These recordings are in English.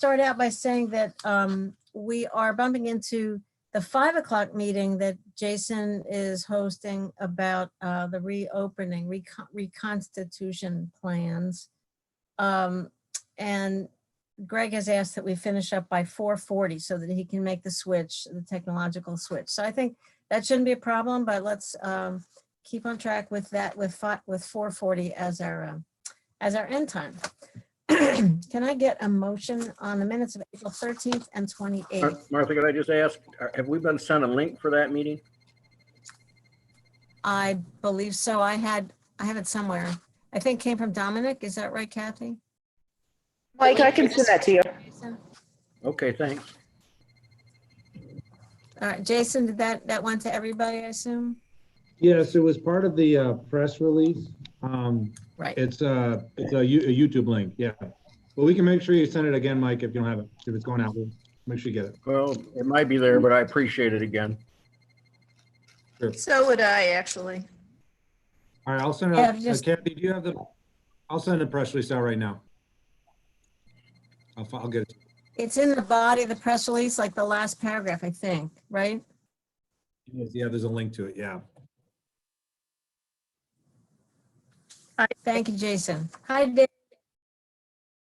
start out by saying that we are bumping into the 5 o'clock meeting that Jason is hosting about the reopening, reconstitution plans. And Greg has asked that we finish up by 4:40 so that he can make the switch, the technological switch. So I think that shouldn't be a problem, but let's keep on track with that with 4:40 as our end time. Can I get a motion on the minutes of April 13th and 28th? Martha, could I just ask, have we been sent a link for that meeting? I believe so. I have it somewhere. I think it came from Dominic. Is that right, Kathy? Mike, I can send that to you. Okay, thanks. All right, Jason, did that went to everybody, I assume? Yes, it was part of the press release. Right. It's a YouTube link, yeah. But we can make sure you send it again, Mike, if you don't have it. If it's going out, we'll make sure you get it. Well, it might be there, but I appreciate it again. Sure. So would I, actually. All right, I'll send it Yeah, out. just- Kathy, do you have I'll send the press release out right now. I'll get it. It's in the body of the press release, like the last paragraph, I think, right? Yeah, there's a link to it, yeah. All right, thank you, Jason. Hi, Dave.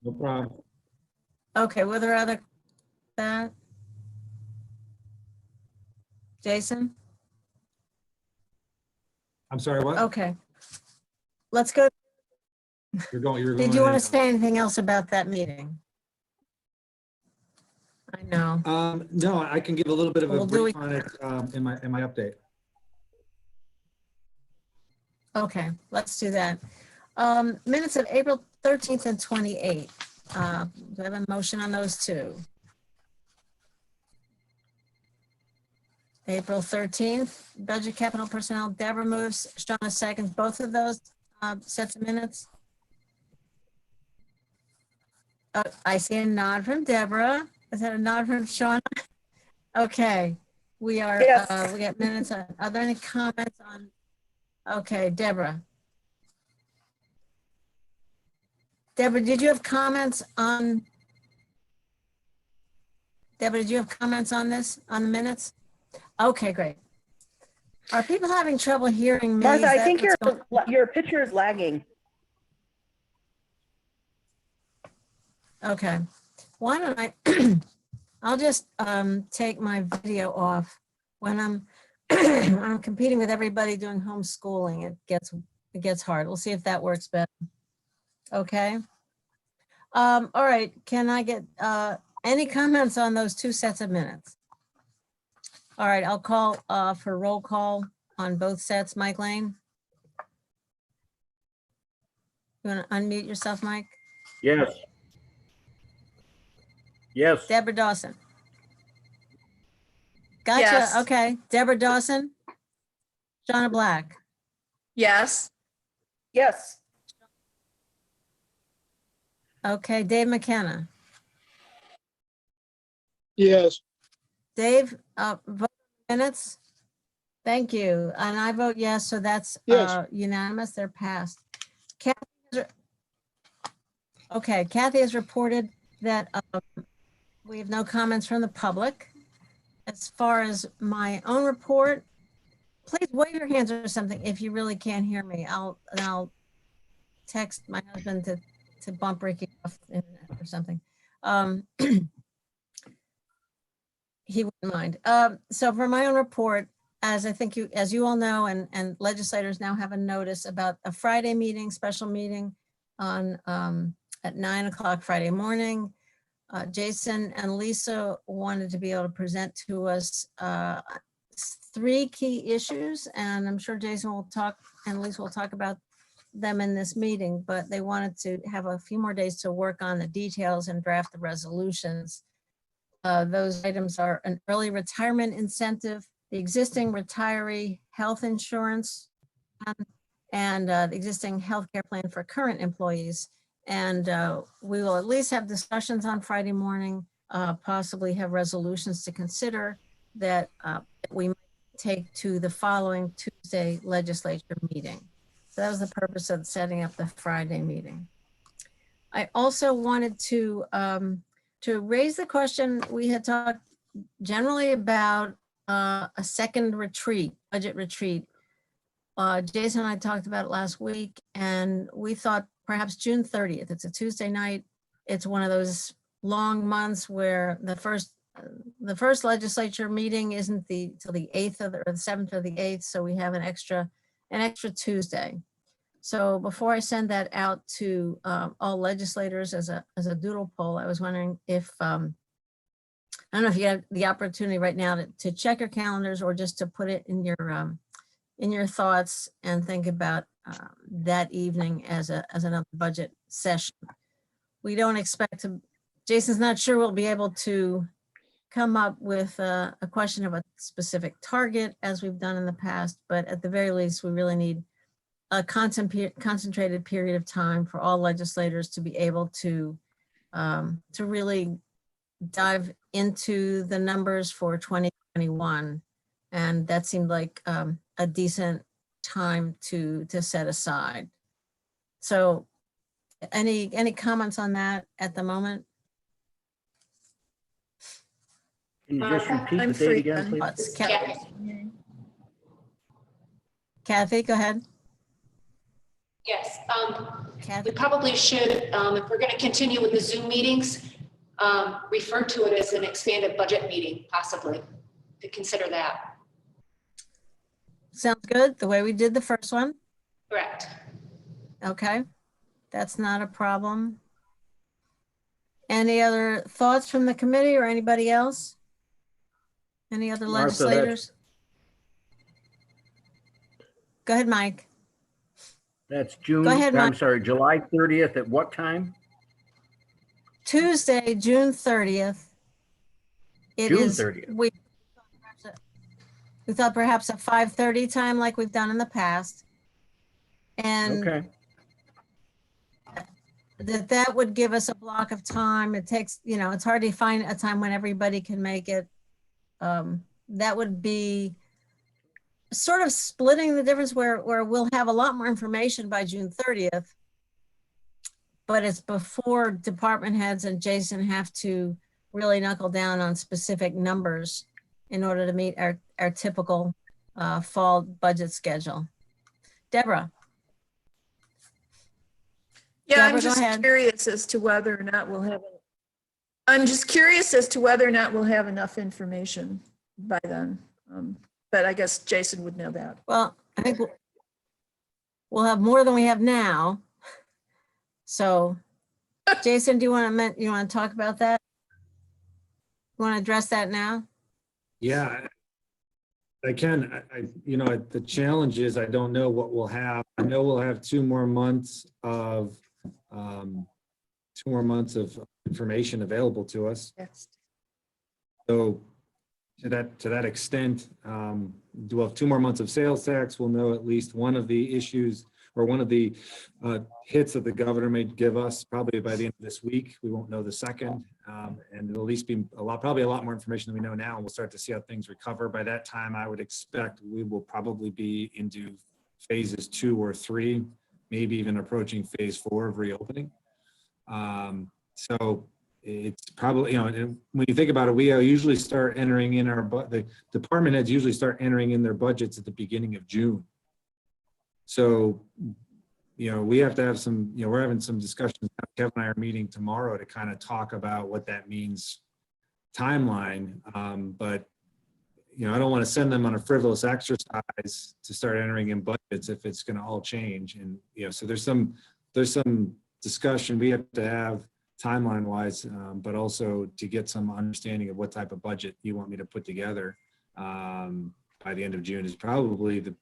No problem. Okay, were there other that? Jason? I'm sorry, what? Okay. Let's go. You're going. Did you want to say anything else about that meeting? I know. No, I can give a little bit of a Well, do brief on it in my update. Okay, let's do that. Minutes of April 13th and 28th. Do I have a motion on those two? April 13th, Budget Capital Personnel, Deborah moves, Shauna seconds, both of those sets of minutes. I see a nod from Deborah. Is that a nod from Shauna? Okay, we are, Yes. we got minutes. Are there any comments on? Okay, Deborah. Deborah, did you have comments on? Deborah, did you have comments on this, on the minutes? Okay, great. Are people having trouble hearing me? Martha, Is I that think what's going on? your picture is lagging. Okay, why don't I, I'll just take my video off when I'm I'm competing with everybody doing homeschooling. It gets hard. We'll see if that works better. Okay. All right, can I get any comments on those two sets of minutes? All right, I'll call for roll call on both sets. Mike Lane? You want to unmute yourself, Mike? Yes. Yes. Deborah Dawson? Gotcha, Yes. okay. Deborah Dawson? Shauna Black? Yes. Yes. Okay, Dave McKenna? Yes. Dave, vote minutes? Thank you, and I vote yes, so that's Yes. unanimous, they're passed. Okay, Kathy has reported that we have no comments from the public. As far as my own report, please wave your hands or something if you really can't hear me. I'll text my husband to bump breaking off the internet or something. He wouldn't mind. So for my own report, as I think as you all know, and legislators now have a notice about a Friday meeting, special meeting on at 9 o'clock Friday morning. Jason and Lisa wanted to be able to present to us 3 key issues, and I'm sure Jason will talk and Lisa will talk about them in this meeting, but they wanted to have a few more days to work on the details and draft the resolutions. Those items are an early retirement incentive, the existing retiree health insurance, and the existing healthcare plan for current employees. And we will at least have discussions on Friday morning, possibly have resolutions to consider that we might take to the following Tuesday legislature meeting. So that was the purpose of setting up the Friday meeting. I also wanted to to raise the question, we had talked generally about a second retreat, budget retreat. Jason and I talked about it last week, and we thought perhaps June 30th. It's a Tuesday night. It's one of those long months where the first legislature meeting isn't till the 8th or the 7th or the 8th, so we have an extra Tuesday. So before I send that out to all legislators as a doodle poll, I was wondering if, I don't know if you have the opportunity right now to check your calendars or just to put it in your thoughts and think about that evening as another budget session. We don't expect to, Jason's not sure we'll be able to come up with a question of a specific target as we've done in the past, but at the very least, we really need a concentrated period of time for all legislators to be able to really dive into the numbers for 2021. And that seemed like a decent time to set aside. So any comments on that at the moment? Can you just repeat I'm the date free again, then. please? Thoughts? Kathy, go ahead. Yes, Kathy, we probably should, if we're going to continue with the Zoom meetings, refer to it as an expanded budget meeting, possibly, to consider that. sounds good. The way we did the first one. Correct. Okay, that's not a problem. Any other thoughts from the committee or anybody else? Any other Martha, that's- legislators? Go ahead, Mike. That's June, Go ahead, I'm Mike. sorry, July 30th at what time? Tuesday, June 30th. It June is. 30th. We thought perhaps a 5:30 time like we've done in the past. And Okay, that would give us a block of time. It takes, it's hard to find a time when everybody can make it. That would be sort of splitting the difference where we'll have a lot more information by June 30th. But it's before department heads and Jason have to really knuckle down on specific numbers in order to meet our typical fall budget schedule. Deborah. Yeah, Deborah, I'm go just ahead. curious as to whether or not we'll have, I'm just curious as to whether or not we'll have enough information by then. But I guess Jason would know that. Well, I think we'll have more than we have now. So, Jason, do you want to talk about that? You want to address that now? Yeah, I can. The challenge is I don't know what we'll have. I know we'll have 2 more months of information available to us. So to that extent, we'll have 2 more months of sales tax. We'll know at least one of the issues or one of the hits that the governor may give us probably by the end of this week. We won't know the second, and it'll at least be probably a lot more information than we know now. And we'll start to see how things recover. By that time, I would expect we will probably be into phases 2 or 3, maybe even approaching phase 4 of reopening. So it's probably, when you think about it, we usually start entering in the department heads usually start entering in their budgets at the beginning of June. So, we have to have some, we're having some discussions. Kevin and I are meeting tomorrow to kind of talk about what that means timeline. But, I don't want to send them on a frivolous exercise to start entering in budgets if it's going to all change. And, so there's some discussion we have to have timeline wise, but also to get some understanding of what type of budget you want me to put together by the end of June is probably the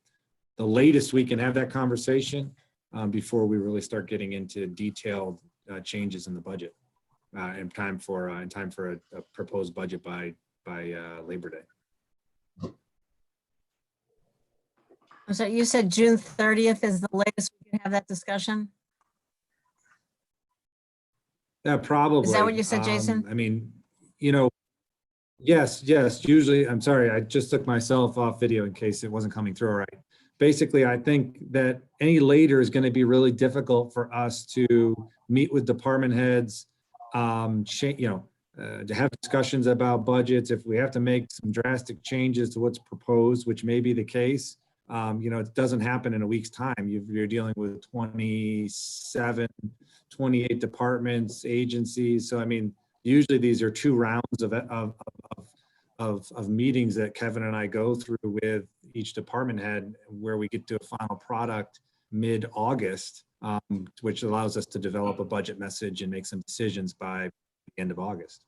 latest we can have that conversation before we really start getting into detailed changes in the budget in time for a proposed budget by Labor Day. So you said June 30th is the latest we can have that discussion? Yeah, probably. Is that what you said, Jason? Yes, usually, I'm sorry, I just took myself off video in case it wasn't coming through all right. Basically, I think that any later is going to be really difficult for us to meet with department heads, to have discussions about budgets. If we have to make some drastic changes to what's proposed, which may be the case, it doesn't happen in a week's time. You're dealing with 27, 28 departments, agencies. So, I mean, usually these are 2 rounds of meetings that Kevin and I go through with each department head, where we get to a final product mid-August, which allows us to develop a budget message and make some decisions by the end of August.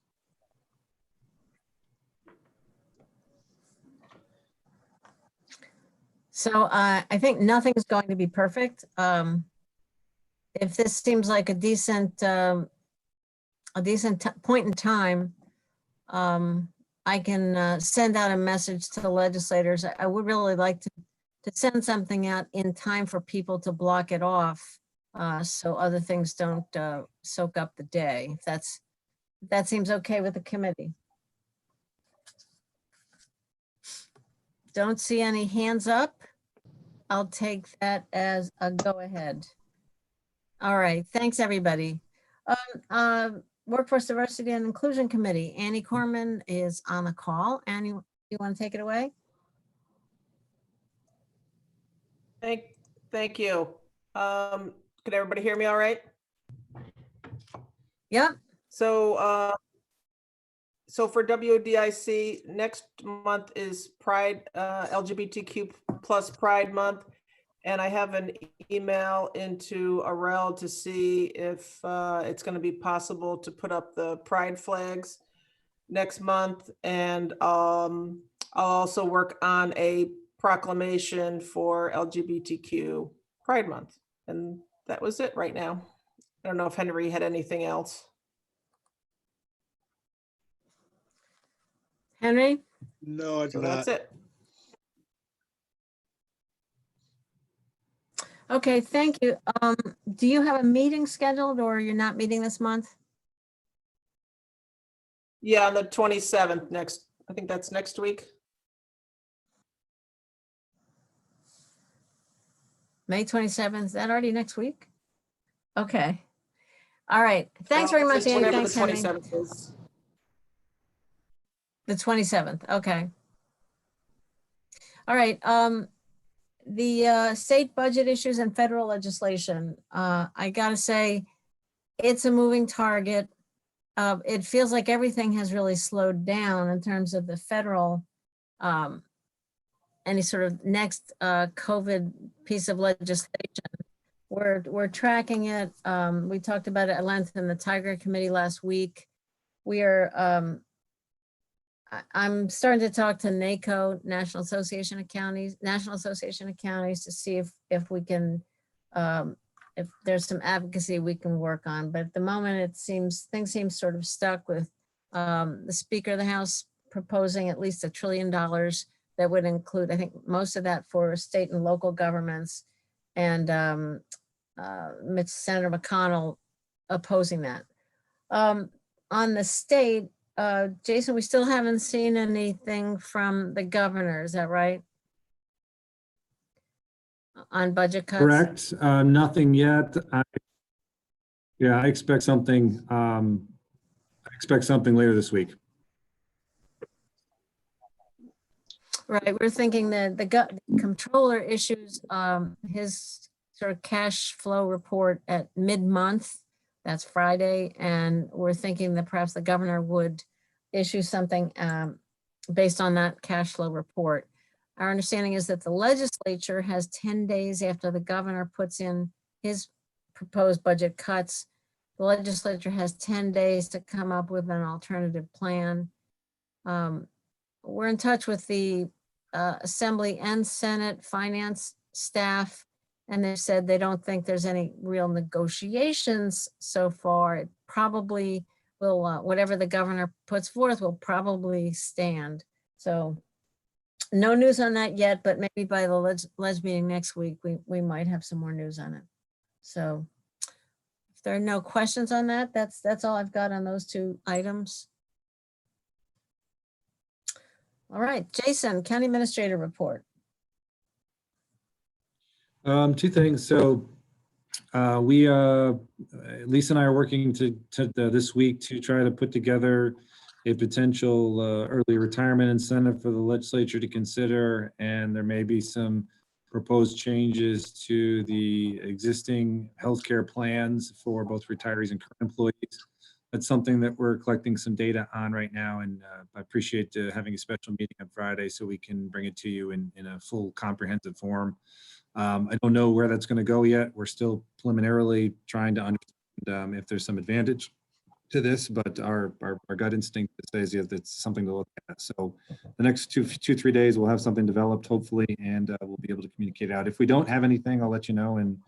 So I think nothing's going to be perfect. If this seems like a decent point in time, I can send out a message to the legislators. I would really like to send something out in time for people to block it off, so other things don't soak up the day. If that seems okay with the committee. Don't see any hands up. I'll take that as a go ahead. All right, thanks, everybody. Workforce Diversity and Inclusion Committee, Annie Corman is on the call. Annie, you want to take it away? Thank you. Can everybody hear me all right? Yep. So for WDIC, next month is Pride, LGBTQ plus Pride Month. And I have an email into Arel to see if it's going to be possible to put up the Pride flags next month. And I'll also work on a proclamation for LGBTQ Pride Month. And that was it right now. I don't know if Henry had anything else. Henry? No, I do So not. that's it. Okay, thank you. Do you have a meeting scheduled, or you're not meeting this month? Yeah, on the 27th next, I think that's next week. May 27th, is that already next week? Okay. All right, thanks very Well, much, Annie. whenever Thanks, the Henry. 27th is. The 27th, okay. All right, the state budget issues and federal legislation. I gotta say, it's a moving target. It feels like everything has really slowed down in terms of the federal, any sort of next COVID piece of legislation. We're tracking it. We talked about it at length in the Tiger Committee last week. We are, I'm starting to talk to NACO, National Association of Counties, to see if we can, if there's some advocacy we can work on. But at the moment, it seems, things seem sort of stuck with the Speaker of the House proposing at least $1 trillion that would include, I think, most of that for state and local governments, and Senator McConnell opposing that. On the state, Jason, we still haven't seen anything from the governor, is that right? On budget cuts? Correct. Nothing yet. I expect something. I expect something later this week. Right, we're thinking that the comptroller issues his sort of cash flow report at mid-month. That's Friday, and we're thinking that perhaps the governor would issue something based on that cash flow report. Our understanding is that the legislature has 10 days after the governor puts in his proposed budget cuts. The legislature has 10 days to come up with an alternative plan. We're in touch with the Assembly and Senate finance staff, and they said they don't think there's any real negotiations so far. It probably will, whatever the governor puts forth will probably stand. So no news on that yet, but maybe by the ledge meeting next week, we might have some more news on it. So if there are no questions on that, that's all I've got on those 2 items. All right, Jason, County Administrator report. 2 things. So Lisa and I are working this week to try to put together a potential early retirement incentive for the legislature to consider, and there may be some proposed changes to the existing healthcare plans for both retirees and current employees. That's something that we're collecting some data on right now, and I appreciate having a special meeting on Friday so we can bring it to you in a full comprehensive form. I don't know where that's going to go yet. We're still preliminarily trying to understand if there's some advantage to this, but our gut instinct says it's something to look at. So the next 3 days, we'll have something developed, hopefully, and we'll be able to communicate out. If we don't have anything, I'll let you know, and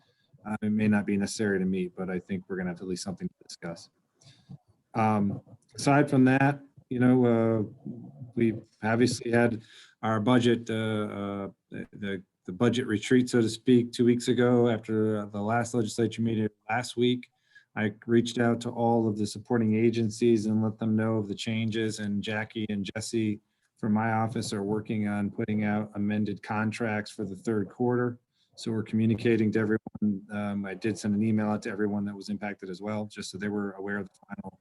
it may not be necessary to meet, but I think we're going to have at least something to discuss. Aside from that, we've obviously had our budget, the budget retreat, so to speak, 2 weeks ago after the last legislature meeting last week. I reached out to all of the supporting agencies and let them know of the changes, and Jackie and Jesse from my office are working on putting out amended contracts for the third quarter. So we're communicating to everyone. I did send an email out to everyone that was impacted as well, just so they were aware of the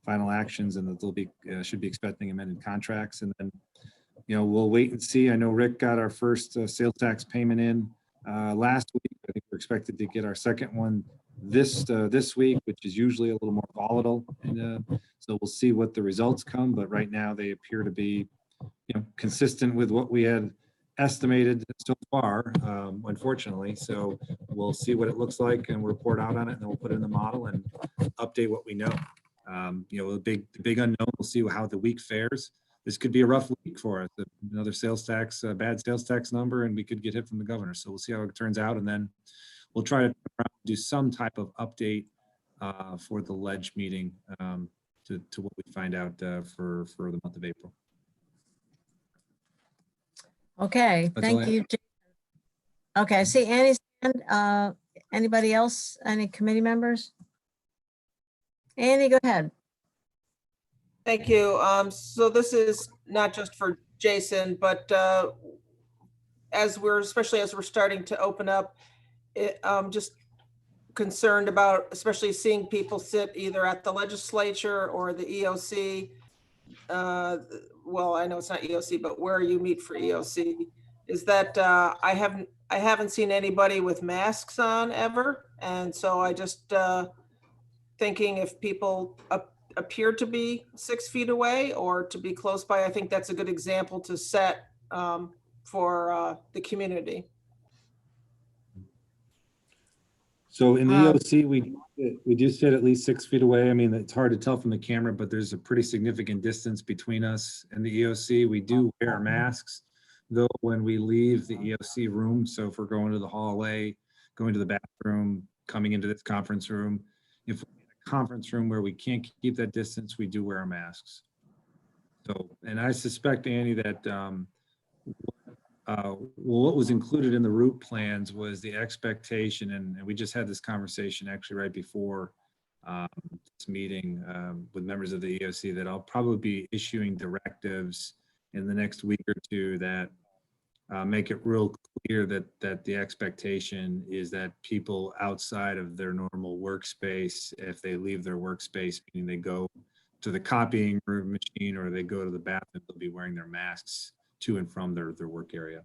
final actions, and that they'll be should be expecting amended contracts. And then, we'll wait and see. I know Rick got our first sales tax payment in last week. I think we're expected to get our second one this week, which is usually a little more volatile. And so we'll see what the results come. But right now they appear to be, consistent with what we had estimated so far, unfortunately. So we'll see what it looks like and we'll report out on it, and then we'll put it in the model and update what we know. The big unknown, we'll see how the week fares. This could be a rough week for us. Another sales tax, bad sales tax number, and we could get hit from the governor. So we'll see how it turns out, and then we'll try to do some type of update for the ledge meeting to what we find out for the month of April. Okay, That's all thank I you. Okay, I see Annie's hand. Anybody else? Any committee members? Annie, go ahead. Thank you. So this is not just for Jason, but especially as we're starting to open up, just concerned about, especially seeing people sit either at the legislature or the EOC. Well, I know it's not EOC, but where you meet for EOC, is that I haven't seen anybody with masks on ever. And so I just thinking if people appear to be 6 feet away or to be close by, I think that's a good example to set for the community. So in the EOC, we do sit at least 6 feet away. I mean, it's hard to tell from the camera, but there's a pretty significant distance between us and the EOC. We do wear masks, though, when we leave the EOC room. So if we're going to the hallway, going to the bathroom, coming into this conference room, if we're in a conference room where we can't keep that distance, we do wear our masks. So, and I suspect, Annie, that what was included in the route plans was the expectation, and we just had this conversation actually right before this meeting with members of the EOC, that I'll probably be issuing directives in the next week or two that make it real clear that the expectation is that people outside of their normal workspace, if they leave their workspace, meaning they go to the copying room machine or they go to the bathroom, they'll be wearing their masks to and from their work area.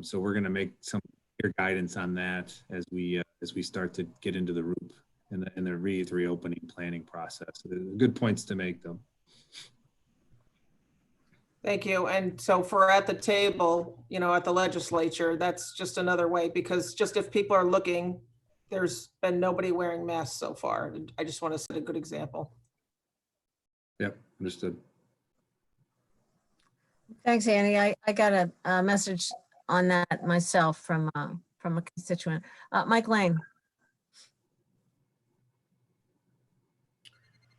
So we're going to make some clear guidance on that as we start to get into the ROOP and the reopening planning process. So good points to make, though. Thank you. And so for at the table, at the legislature, that's just another way, because just if people are looking, there's been nobody wearing masks so far. I just want to set a good example. Yep, understood. Thanks, Annie. I got a message on that myself from a constituent. Mike Lane.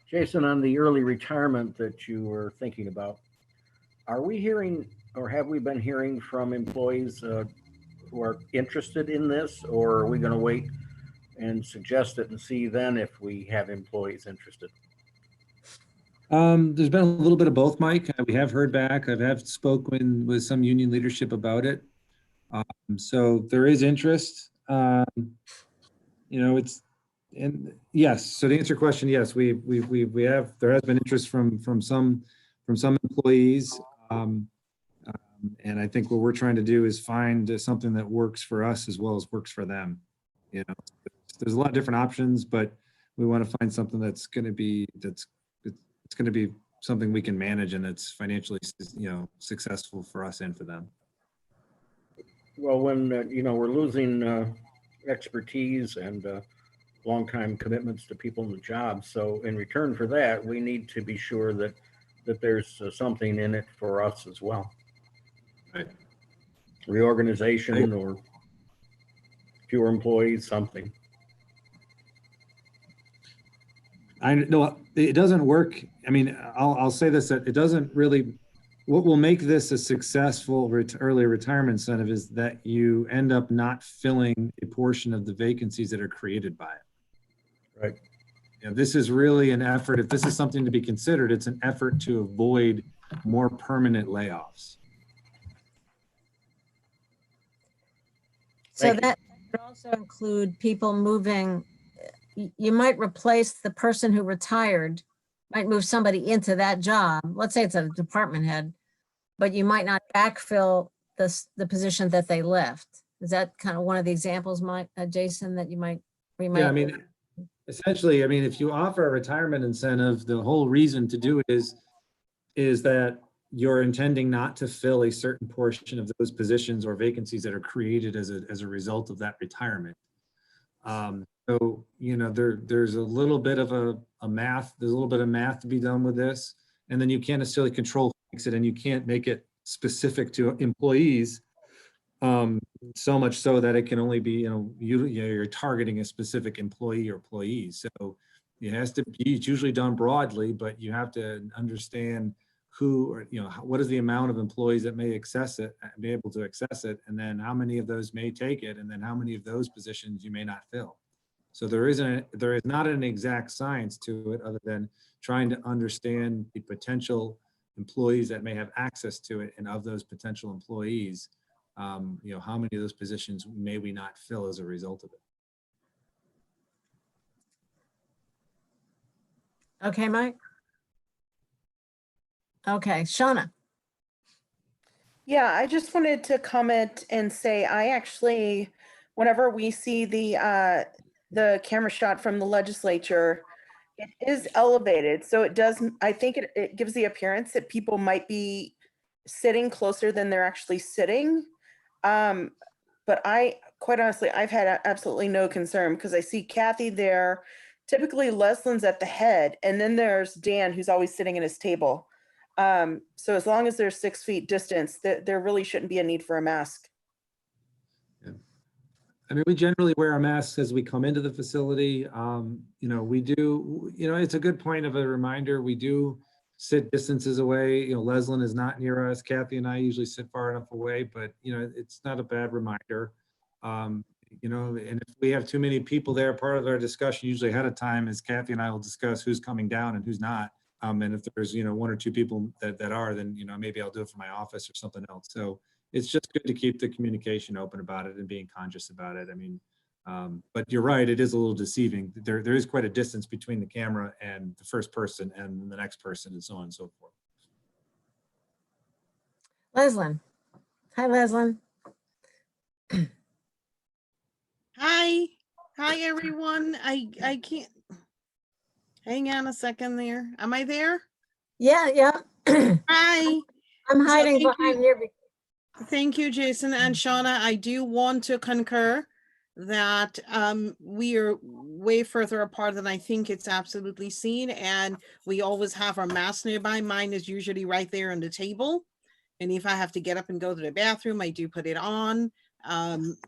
Jason, on the early retirement that you were thinking about, are we hearing, or have we been hearing from employees who are interested in this, or are we going to wait and suggest it and see then if we have employees interested? There's been a little bit of both, Mike. We have heard back. I have spoken with some union leadership about it. So there is interest. it's, and yes, so to answer your question, yes, we have, there has been interest from some employees. And I think what we're trying to do is find something that works for us as well as works for them. There's a lot of different options, but we want to find something that's going to be, it's going to be something we can manage and that's financially, successful for us and for them. Well, when, we're losing expertise and longtime commitments to people in the job. So in return for that, we need to be sure that there's something in it for us as well. Right. Reorganization or fewer employees, something. I know it doesn't work. I mean, I'll say this, that it doesn't really, what will make this a successful early retirement incentive is that you end up not filling a portion of the vacancies that are created by it. Right. This is really an effort. If this is something to be considered, it's an effort to avoid more permanent layoffs. So Thank you. that would also include people moving. You might replace the person who retired, might move somebody into that job. Let's say it's a department head, but you might not backfill the position that they left. Is that kind of one of the examples, Jason, that you might? Yeah, I mean, essentially, I mean, if you offer a retirement incentive, the whole reason to do it is that you're intending not to fill a certain portion of those positions or vacancies that are created as a result of that retirement. So, there's a little bit of a math, there's a little bit of math to be done with this. And then you can't necessarily control it, and you can't make it specific to employees. So much so that it can only be, you're targeting a specific employee or employees. So it has to be, it's usually done broadly, but you have to understand who, or, what is the amount of employees that may be able to access it, and then how many of those may take it, and then how many of those positions you may not fill. So there is not an exact science to it other than trying to understand the potential employees that may have access to it, and of those potential employees, how many of those positions may we not fill as a result of it. Okay, Mike. Okay, Shauna. Yeah, I just wanted to comment and say, I actually, whenever we see the camera shot from the legislature, it is elevated. So it does, I think it gives the appearance that people might be sitting closer than they're actually sitting. But quite honestly, I've had absolutely no concern because I see Kathy there. Typically Leslie's at the head, and then there's Dan, who's always sitting at his table. So as long as there's 6 feet distance, there really shouldn't be a need for a mask. Yeah. I mean, we generally wear our masks as we come into the facility. We do, it's a good point of a reminder. We do sit distances away. Leslin is not near us. Kathy and I usually sit far enough away, but it's not a bad reminder. And if we have too many people there, part of our discussion usually ahead of time is Kathy and I will discuss who's coming down and who's not. And if there's, 1 or 2 people that are, then, maybe I'll do it from my office or something else. So it's just good to keep the communication open about it and being conscious about it. I mean, but you're right, it is a little deceiving. There is quite a distance between the camera and the first person and the next person, and so on and so forth. Leslin. Hi, Leslin. Hi everyone. I can't, hang on a second there. Am I there? Yeah. Hi. I'm hiding thank behind you. here. Thank you, Jason and Shauna. I do want to concur that we are way further apart than I think it's absolutely seen, and we always have our masks nearby. Mine is usually right there on the table, and if I have to get up and go to the bathroom, I do put it on.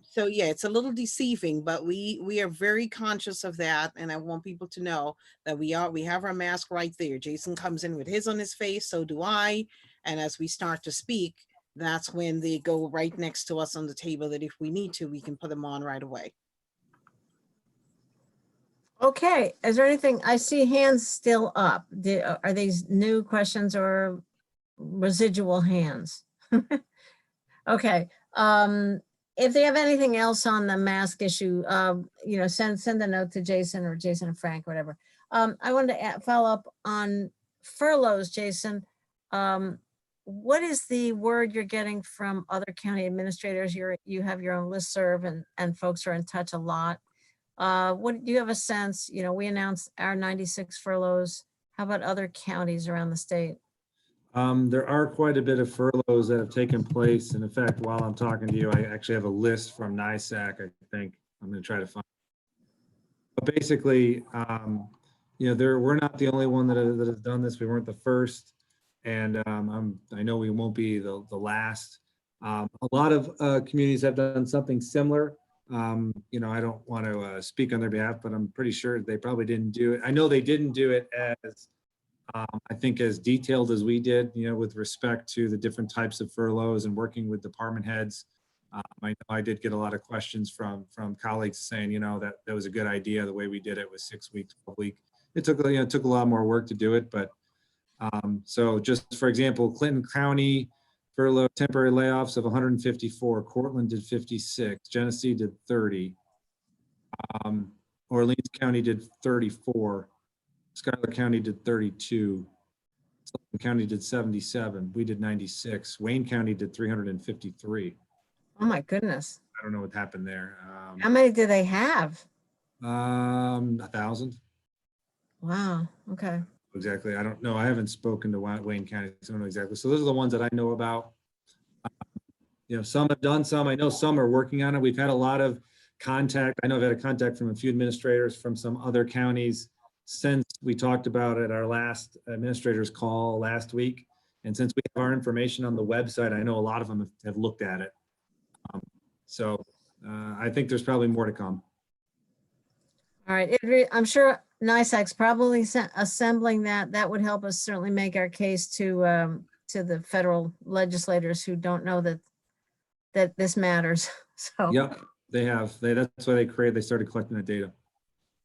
So yeah, it's a little deceiving, but we are very conscious of that, and I want people to know that we have our mask right there. Jason comes in with his on his face, so do I, and as we start to speak, that's when they go right next to us on the table, that if we need to, we can put them on right away. Okay, is there anything, I see hands still up. Are these new questions or residual hands? Okay, if they have anything else on the mask issue, send a note to Jason or Jason and Frank, whatever. I wanted to follow up on furloughs, Jason. What is the word you're getting from other county administrators? You have your own listserv and folks are in touch a lot. What do you have a sense? We announced our 96 furloughs. How about other counties around the state? There are quite a bit of furloughs that have taken place. And in fact, while I'm talking to you, I actually have a list from NISAC, I think. I'm going to try to find. But basically, we're not the only one that has done this. We weren't the first. And I know we won't be the last. A lot of communities have done something similar. I don't want to speak on their behalf, but I'm pretty sure they probably didn't do it. I know they didn't do it as I think as detailed as we did, with respect to the different types of furloughs and working with department heads. I know I did get a lot of questions from colleagues saying, that was a good idea. The way we did it was 6 weeks, 12 weeks. It took a lot more work to do it, but so just for example, Clinton County furlough temporary layoffs of 154. Cortland did 56. Genesee did 30. Orleans County did 34. Schuyler County did 32. Sullivan County did 77. We did 96. Wayne County did 353. Oh my goodness. I don't know what happened there. How many do they have? 1,000. Wow. Okay. Exactly. I don't know. I haven't spoken to Wayne County, so I don't know exactly. So those are the ones that I know about. Some have done some. I know some are working on it. We've had a lot of contact. I know I've had a contact from a few administrators from some other counties since we talked about it at our last administrators call last week. And since we have our information on the website, I know a lot of them have looked at it. I think there's probably more to come. All right. I'm sure NISAC's probably assembling that. That would help us certainly make our case to the federal legislators who don't know that this matters. So. Yep, they have. That's why they started collecting the data.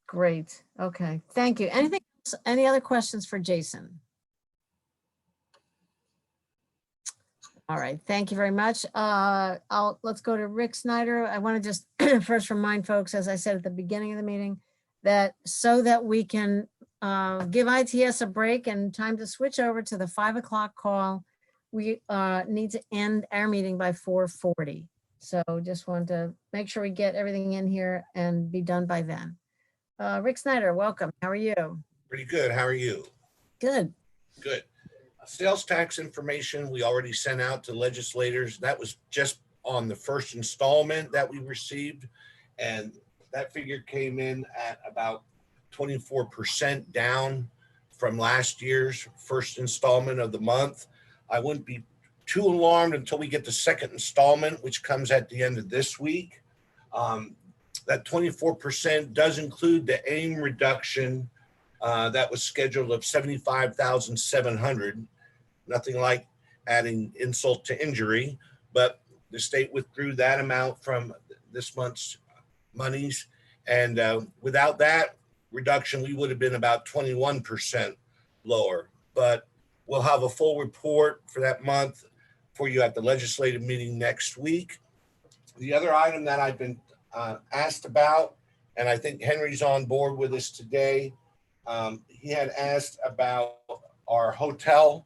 Great. Okay. Thank you. Anything else? Any other questions for Jason? All right. Thank you very much. Let's go to Rick Snyder. I want to just first remind folks, as I said at the beginning of the meeting, that so that we can give ITS a break and time to switch over to the 5 o'clock call, we need to end our meeting by 4:40. So just want to make sure we get everything in here and be done by then. Rick Snyder, welcome. How are you? Pretty good. How are you? Good. Good. Sales tax information we already sent out to legislators. That was just on the first installment that we received. And that figure came in at about 24% down from last year's first installment of the month. I wouldn't be too alarmed until we get the second installment, which comes at the end of this week. That 24% does include the AIM reduction that was scheduled of $75,700. Nothing like adding insult to injury, but the state withdrew that amount from this month's monies. And without that reduction, we would have been about 21% lower. But we'll have a full report for that month for you at the legislative meeting next week. The other item that I've been asked about, and I think Henry's on board with us today, he had asked about our hotel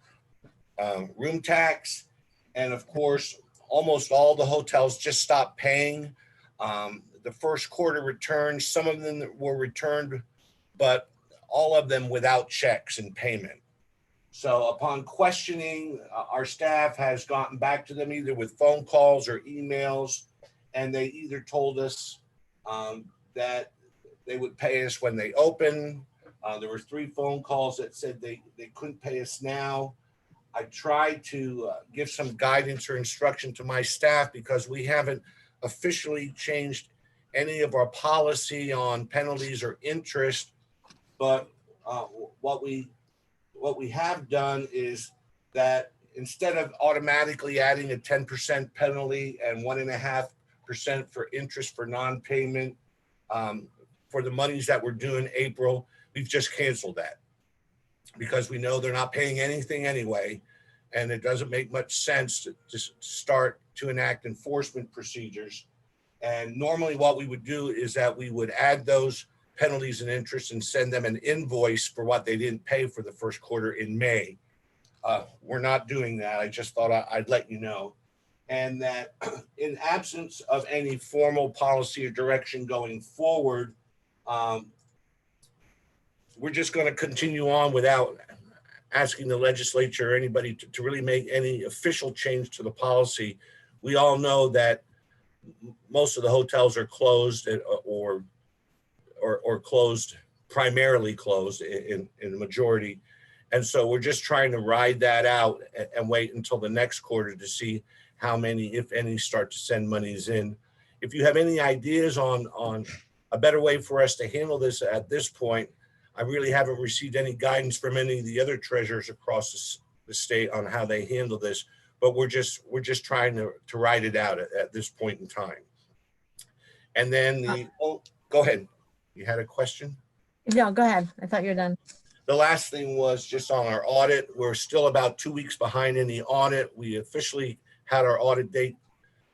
room tax. And of course, almost all the hotels just stopped paying. The first quarter returns, some of them were returned, but all of them without checks and payment. So upon questioning, our staff has gotten back to them either with phone calls or emails, and they either told us that they would pay us when they open. There were 3 phone calls that said they couldn't pay us now. I tried to give some guidance or instruction to my staff because we haven't officially changed any of our policy on penalties or interest. But what we have done is that instead of automatically adding a 10% penalty and 1.5% for interest for non-payment for the monies that we're due in April, we've just canceled that because we know they're not paying anything anyway. And it doesn't make much sense to just start to enact enforcement procedures And normally what we would do is that we would add those penalties and interest and send them an invoice for what they didn't pay for the first quarter in May. We're not doing that. I just thought I'd let you know. And that in absence of any formal policy or direction going forward, we're just going to continue on without asking the legislature or anybody to really make any official change to the policy. We all know that most of the hotels are closed or closed, primarily closed in the majority. And so we're just trying to ride that out and wait until the next quarter to see how many, if any, start to send monies in. If you have any ideas on a better way for us to handle this at this point, I really haven't received any guidance from any of the other treasurers across the state on how they handle this, but we're just trying to ride it out at this point in time. And then go ahead. You had a question? No, go ahead. I thought you were done. The last thing was just on our audit. We're still about 2 weeks behind in the audit. We officially had our audit date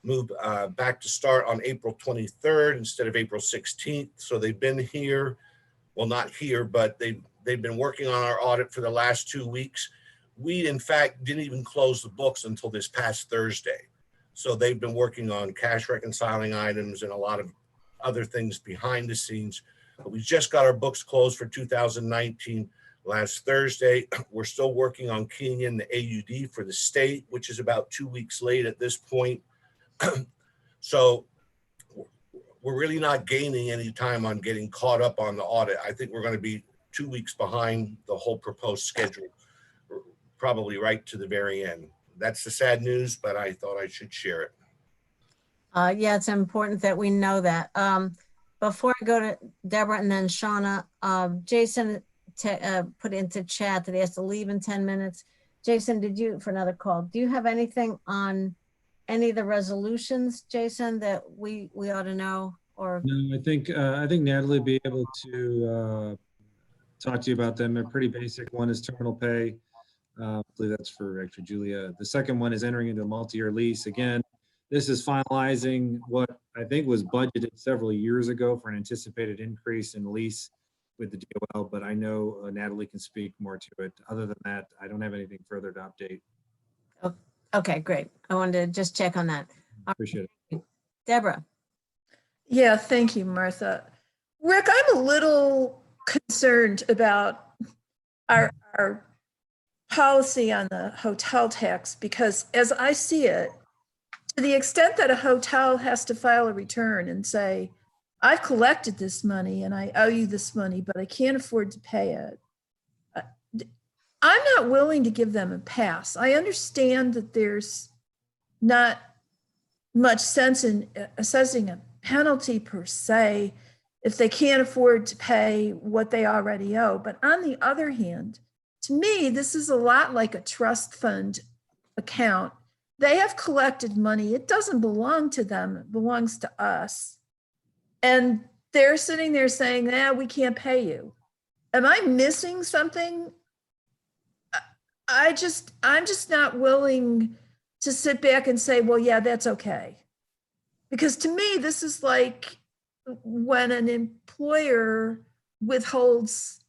moved back to start on April 23rd instead of April 16th. So they've been here. Well, not here, but they've been working on our audit for the last 2 weeks. We, in fact, didn't even close the books until this past Thursday. So they've been working on cash reconciling items and a lot of other things behind the scenes. But we just got our books closed for 2019 last Thursday. We're still working on keying in the AUD for the state, which is about 2 weeks late at this point. So we're really not gaining any time on getting caught up on the audit. I think we're going to be 2 weeks behind the whole proposed schedule, probably right to the very end. That's the sad news, but I thought I should share it. Yeah, it's important that we know that. Before I go to Deborah and then Shauna, Jason put into chat that he has to leave in 10 minutes. Jason, for another call, do you have anything on any of the resolutions, Jason, that we ought to know? Or No, I think Natalie will be able to talk to you about them. They're pretty basic. One is terminal pay. I believe that's for actually Julia. The second one is entering into a multi-year lease. Again, this is finalizing what I think was budgeted several years ago for an anticipated increase in lease with the DOL, but I know Natalie can speak more to it. Other than that, I don't have anything further to update. okay, great. I wanted to just check on that. Appreciate it. Deborah. Yeah, thank you, Martha. Rick, I'm a little concerned about our policy on the hotel tax because as I see it, to the extent that a hotel has to file a return and say, I've collected this money and I owe you this money, but I can't afford to pay it. I'm not willing to give them a pass. I understand that there's not much sense in assessing a penalty per se if they can't afford to pay what they already owe. But on the other hand, to me, this is a lot like a trust fund account. They have collected money. It doesn't belong to them. It belongs to us. And they're sitting there saying, we can't pay you. Am I missing something? I'm just not willing to sit back and say, well, yeah, that's okay. Because to me, this is like when an employer withholds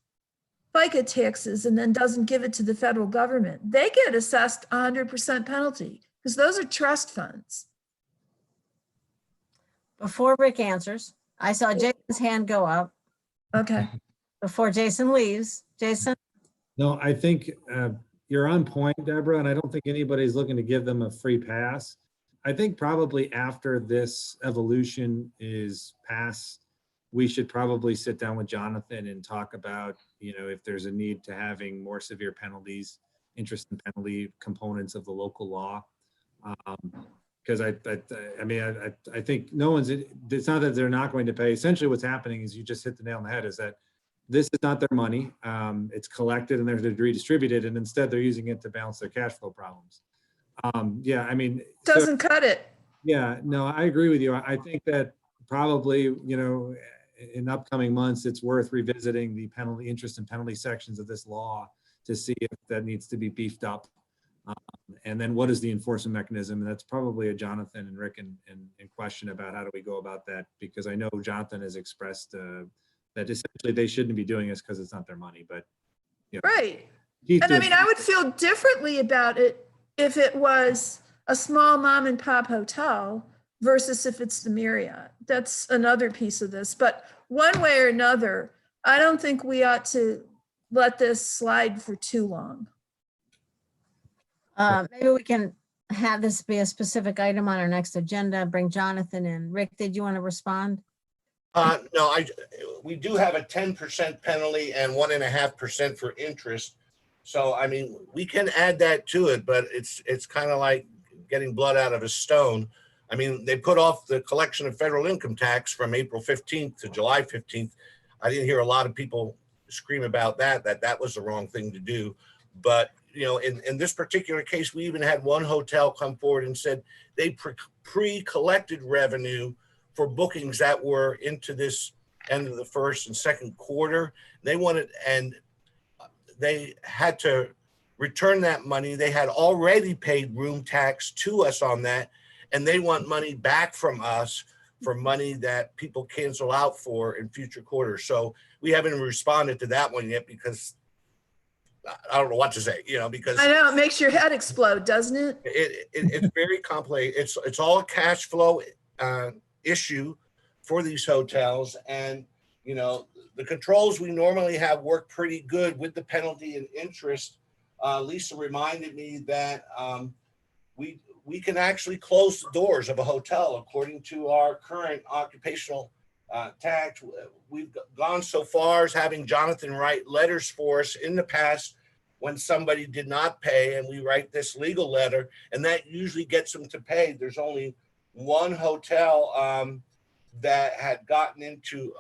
FICA taxes and then doesn't give it to the federal government. They get assessed 100% penalty because those are trust funds. Before Rick answers, I saw Jason's hand go up. Okay. Before Jason leaves, Jason? No, I think you're on point, Deborah, and I don't think anybody's looking to give them a free pass. I think probably after this evolution is passed, we should probably sit down with Jonathan and talk about, if there's a need to having more severe penalties, interest and penalty components of the local law. Because I think it's not that they're not going to pay. Essentially what's happening is you just hit the nail on the head is that this is not their money. It's collected and they're redistributed, and instead they're using it to balance their cash flow problems. Doesn't cut it. Yeah, no, I agree with you. I think that probably, in upcoming months, it's worth revisiting the penalty, interest and penalty sections of this law to see if that needs to be beefed up. And then what is the enforcement mechanism? And that's probably a Jonathan and Rick in question about how do we go about that? Because I know Jonathan has expressed that essentially they shouldn't be doing this because it's not their money, but. You know, Right. Keith And I doing- mean, I would feel differently about it if it was a small mom and pop hotel versus if it's the Marriott. That's another piece of this. But one way or another, I don't think we ought to let this slide for too long. Maybe we can have this be a specific item on our next agenda, bring Jonathan in. Rick, did you want to respond? No, we do have a 10% penalty and 1.5% for interest. So, I mean, we can add that to it, but it's kind of like getting blood out of a stone. I mean, they put off the collection of federal income tax from April 15th to July 15th. I didn't hear a lot of people scream about that was the wrong thing to do. But, you know, in this particular case, we even had one hotel come forward and said they pre-collected revenue for bookings that were into this end of the first and second quarter. They wanted, and they had to return that money. They had already paid room tax to us on that, and they want money back from us for money that people cancel out for in future quarters. So we haven't responded to that one yet because I don't know what to say, you know, because I know, it makes your head explode, doesn't it? it's very complex. It's all a cash flow issue for these hotels, and you know the controls we normally have work pretty good with the penalty and interest. Lisa reminded me that we can actually close the doors of a hotel according to our current occupational tax. We've gone so far as having Jonathan write letters for us in the past when somebody did not pay, and we write this legal letter, and that usually gets them to pay. There's only one hotel that had gotten into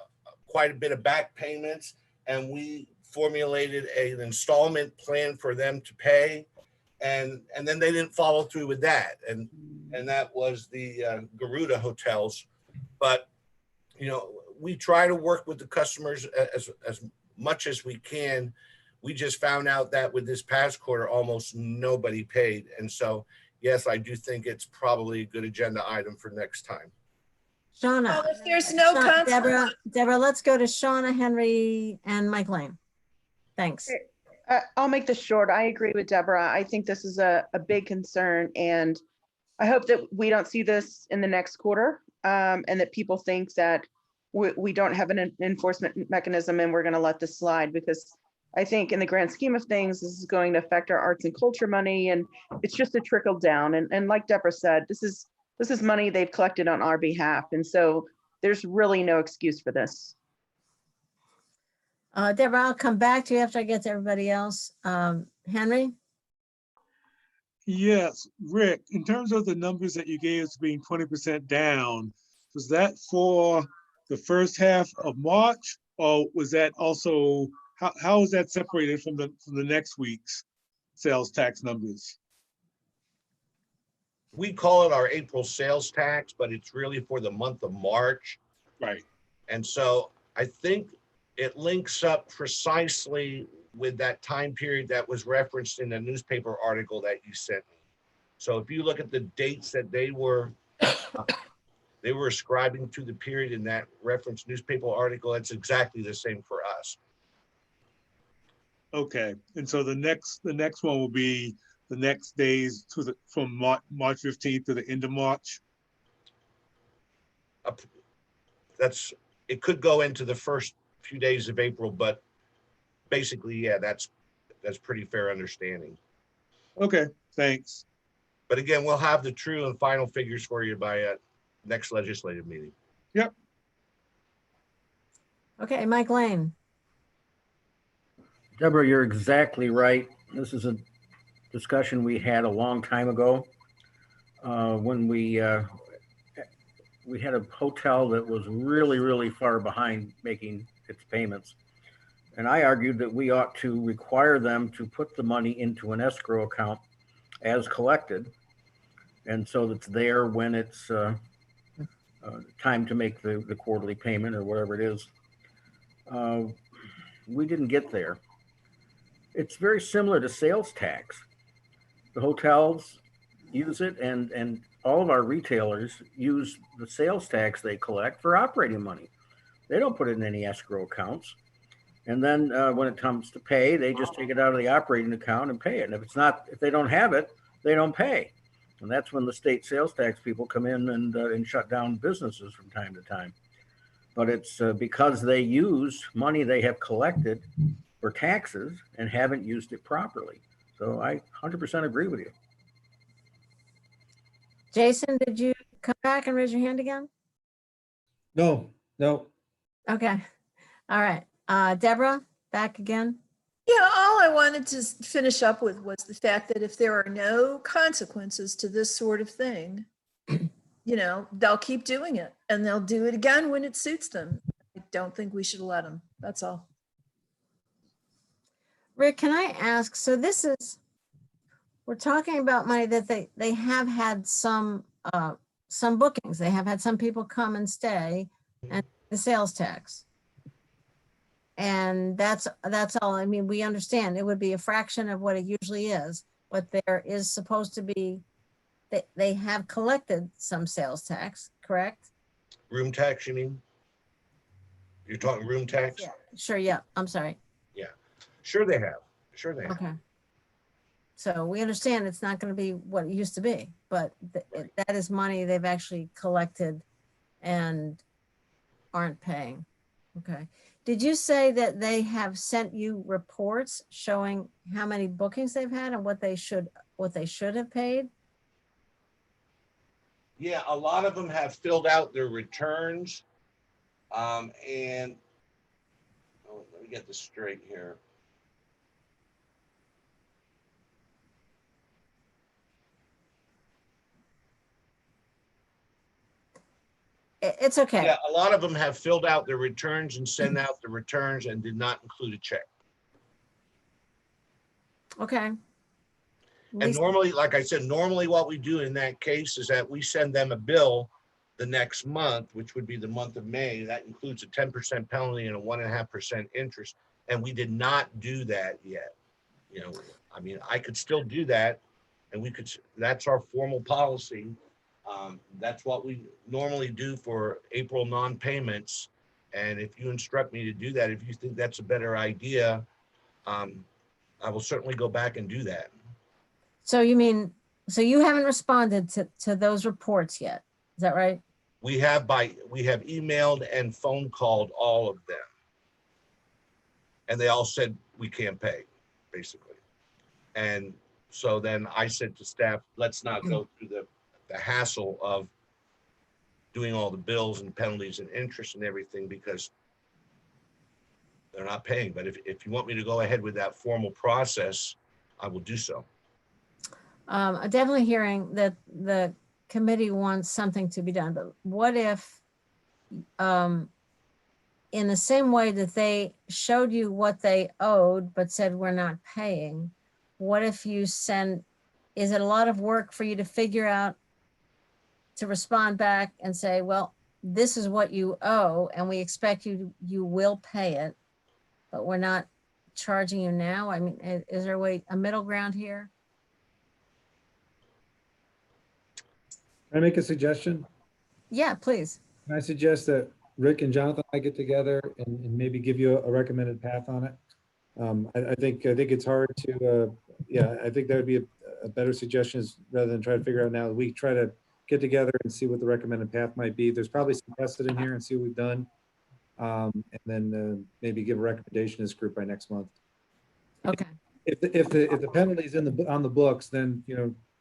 quite a bit of back payments, and we formulated an installment plan for them to pay, and then they didn't follow through with that, and that was the Garuda hotels. But you know, we try to work with the customers as much as we can. We just found out that with this past quarter, almost nobody paid, and so yes, I do think it's probably a good agenda item for next time. Shauna. Well, if there's no consequence. Deborah, let's go to Shauna, Henry, and Mike Lane. Thanks. I'll make this short. I agree with Deborah. I think this is a big concern, and I hope that we don't see this in the next quarter, and that people think that we don't have an enforcement mechanism and we're going to let this slide, because I think in the grand scheme of things, this is going to affect our arts and culture money, and it's just a trickle down. And like Deborah said, this is money they've collected on our behalf, and so there's really no excuse for this. Deborah, I'll come back to you after I get to everybody else. Henry? Yes, Rick, in terms of the numbers that you gave us being 20% down, was that for the first half of March, or was that also, how is that separated from the next week's sales tax numbers? We call it our April sales tax, but it's really for the month of March. Right. And so I think it links up precisely with that time period that was referenced in the newspaper article that you sent me. So if you look at the dates that they were ascribing to the period in that reference newspaper article, it's exactly the same for us. Okay, and so the next one will be the next days from March 15th to the end of March. It could go into the first few days of April, but basically, yeah, that's pretty fair understanding. Okay, thanks. But again, we'll have the true and final figures for you by next legislative meeting. Yep. Okay, Mike Lane. Deborah, you're exactly right. This is a discussion we had a long time ago when we had a hotel that was really, really far behind making its payments. And I argued that we ought to require them to put the money into an escrow account as collected. And so that's there when it's time to make the quarterly payment or whatever it is. We didn't get there. It's very similar to sales tax. the hotels use it, and all of our retailers use the sales tax they collect for operating money. They don't put it in any escrow accounts. And then when it comes to pay, they just take it out of the operating account and pay it. And if they don't have it, they don't pay. And that's when the state sales tax people come in and shut down businesses from time to time. But it's because they use money they have collected for taxes and haven't used it properly. So I 100% agree with you. Jason, did you come back and raise your hand again? No, no. Okay. All right. Deborah, back again. Yeah, all I wanted to finish up with was the fact that if there are no consequences to this sort of thing, they'll keep doing it and they'll do it again when it suits them. I don't think we should let them. That's all. Rick, can I ask, so we're talking about money that they have had some bookings. They have had some people come and stay and the sales tax. And that's all. I mean, we understand it would be a fraction of what it usually is, but there is supposed to be, they have collected some sales tax, correct? Room tax, you mean? You're talking room tax? Yeah, sure. Yeah, I'm sorry. Yeah, sure they have. Sure they have. Okay. So we understand it's not going to be what it used to be, but that is money they've actually collected and aren't paying. Okay. Did you say that they have sent you reports showing how many bookings they've had and what they should have paid? Yeah, a lot of them have filled out their returns. And let me get this straight here. It's okay. Yeah, a lot of them have filled out their returns and sent out the returns and did not include a check. Okay. At And least- normally, like I said, normally what we do in that case is that we send them a bill the next month, which would be the month of May. That includes a 10% penalty and a 1.5% interest. And we did not do that yet. I mean, I could still do that, and that's our formal policy. That's what we normally do for April non-payments. And if you instruct me to do that, if you think that's a better idea, I will certainly go back and do that. So you haven't responded to those reports yet? Is that right? We have emailed and phone called all of them. And they all said, we can't pay, basically. And so then I said to staff, let's not go through the hassle of doing all the bills and penalties and interest and everything, because they're not paying. But if you want me to go ahead with that formal process, I will do so. I'm definitely hearing that the committee wants something to be done, but what if, in the same way that they showed you what they owed, but said we're not paying, what if you is it a lot of work for you to figure out, to respond back and say, well, this is what you owe and we expect you will pay it, but we're not charging you now? I mean, is there a middle ground here? Can I make a suggestion? Yeah, please. Can I suggest that Rick and Jonathan and I get together and maybe give you a recommended path on it? I think it's hard to, I think that would be a better suggestion, is rather than try to figure out now, we try to get together and see what the recommended path might be. There's probably some precedent here and see what we've done. And then maybe give a recommendation to this group by next month. Okay. If the penalty is on the books, then,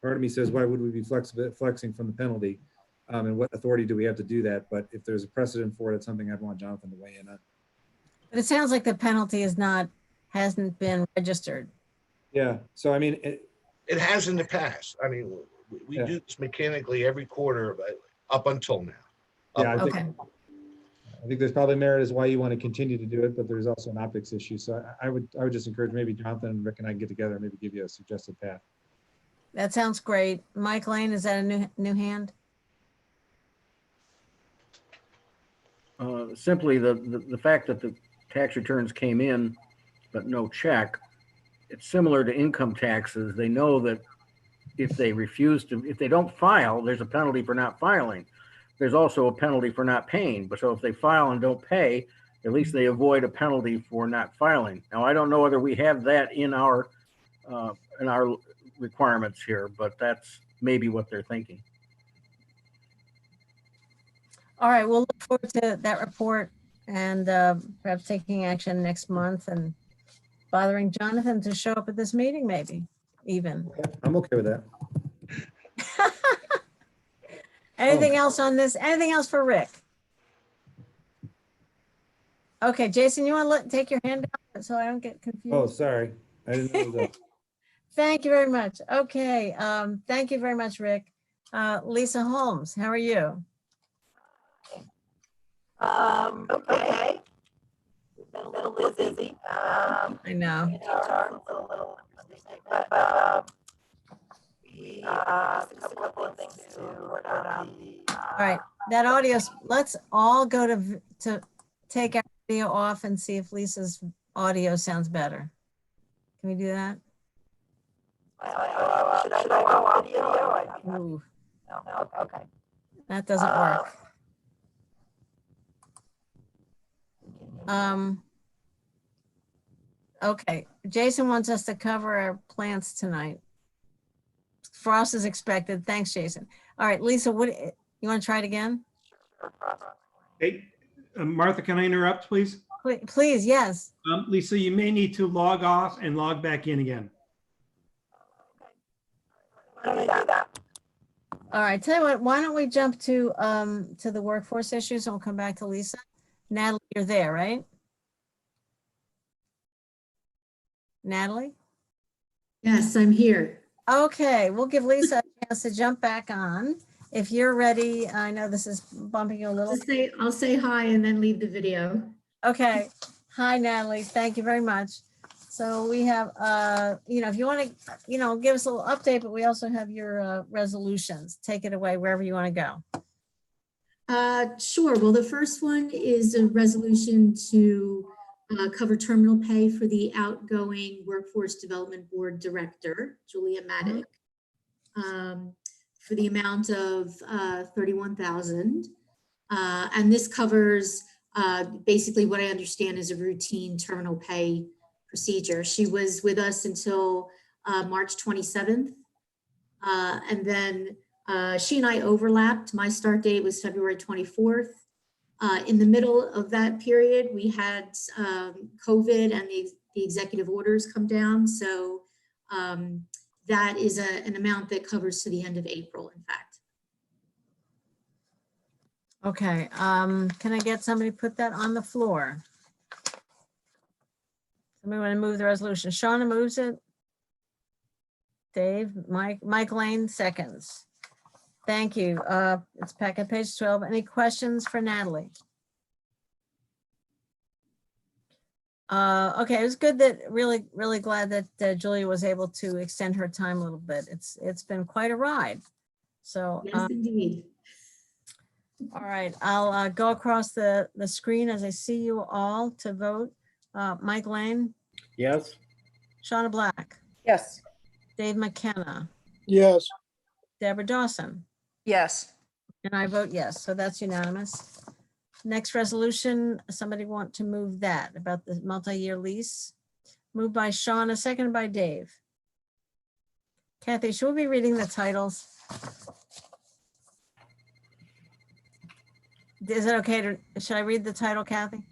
part of me says, why would we be flexing from the penalty? And what authority do we have to do that? But if there's a precedent for it, it's something I'd want Jonathan to weigh in on. But it sounds like the penalty hasn't been registered. Yeah. So, I mean, It has in the past. I mean, we Yeah. do this mechanically every quarter, but up until now. yeah, Okay. I think there's probably merit as why you want to continue to do it, but there's also an optics issue. So I would just encourage maybe Jonathan and Rick and I get together and maybe give you a suggested path. That sounds great. Mike Lane, is that a new hand? Simply the fact that the tax returns came in, but no check, it's similar to income taxes. They know that if they refuse to, if they don't file, there's a penalty for not filing. There's also a penalty for not paying. But so if they file and don't pay, at least they avoid a penalty for not filing. Now, I don't know whether we have that in our requirements here, but that's maybe what they're thinking. All right, we'll look forward to that report and perhaps taking action next month and bothering Jonathan to show up at this meeting, maybe even. I'm okay with that. Anything else on this? Anything else for Rick? Okay, Jason, you want to take your hand out so I don't get confused? Oh, sorry. I didn't know it was up. Thank you very much. Okay, thank you very much, Rick. Lisa Holmes, how are you? Okay. Been a little busy. I know. We a couple of things to work on. All right, that audio, let's all go to take our video off and see if Lisa's audio sounds better. Can we do that? Should I go on video? Ooh, No, okay. that doesn't work. Okay, Jason wants us to cover our plants tonight. Frost is expected. Thanks, Jason. All right, Lisa, what you want to try it again? Hey, Martha, can I interrupt, please? Please, yes. Lisa, you may need to log off and log back in again. Why don't I do that? All right, tell you what, why don't we jump to the workforce issues and we'll come back to Lisa. Natalie, you're there, right? Natalie? Yes, I'm here. Okay, we'll give Lisa a chance to jump back on. If you're ready, I know this is bumping you a little. I'll say hi and then leave the video. Okay. Hi, Natalie. Thank you very much. So we have, if you want to, give us a little update, but we also have your resolutions. Take it away wherever you want to go. Sure. Well, the first one is a resolution to cover terminal pay for the outgoing Workforce Development Board Director, Julia Maddock, for the amount of $31,000. And this covers basically what I understand is a routine terminal pay procedure. She was with us until March 27th. And then she and I overlapped. My start date was February 24th. In the middle of that period, we had COVID and the executive orders come down. So that is an amount that covers to the end of April, in fact. Okay. Can I get somebody to put that on the floor? Somebody want to move the resolution? Shauna moves it. Dave, Mike Lane seconds. Thank you. It's packet page 12. Any questions for Natalie? Okay, it was good that really glad that Julia was able to extend her time a little bit. It's been quite a ride. So Yes, indeed. all right, I'll go across the screen as I see you all to vote. Mike Lane, Yes. Shauna Black, Yes. Dave McKenna, Yes. Deborah Dawson, Yes. and I vote yes. So that's unanimous. Next resolution, somebody want to move that about the multi-year lease? Moved by Shauna, seconded by Dave. Kathy, should we be reading the titles? Is it okay should I read the title, Kathy?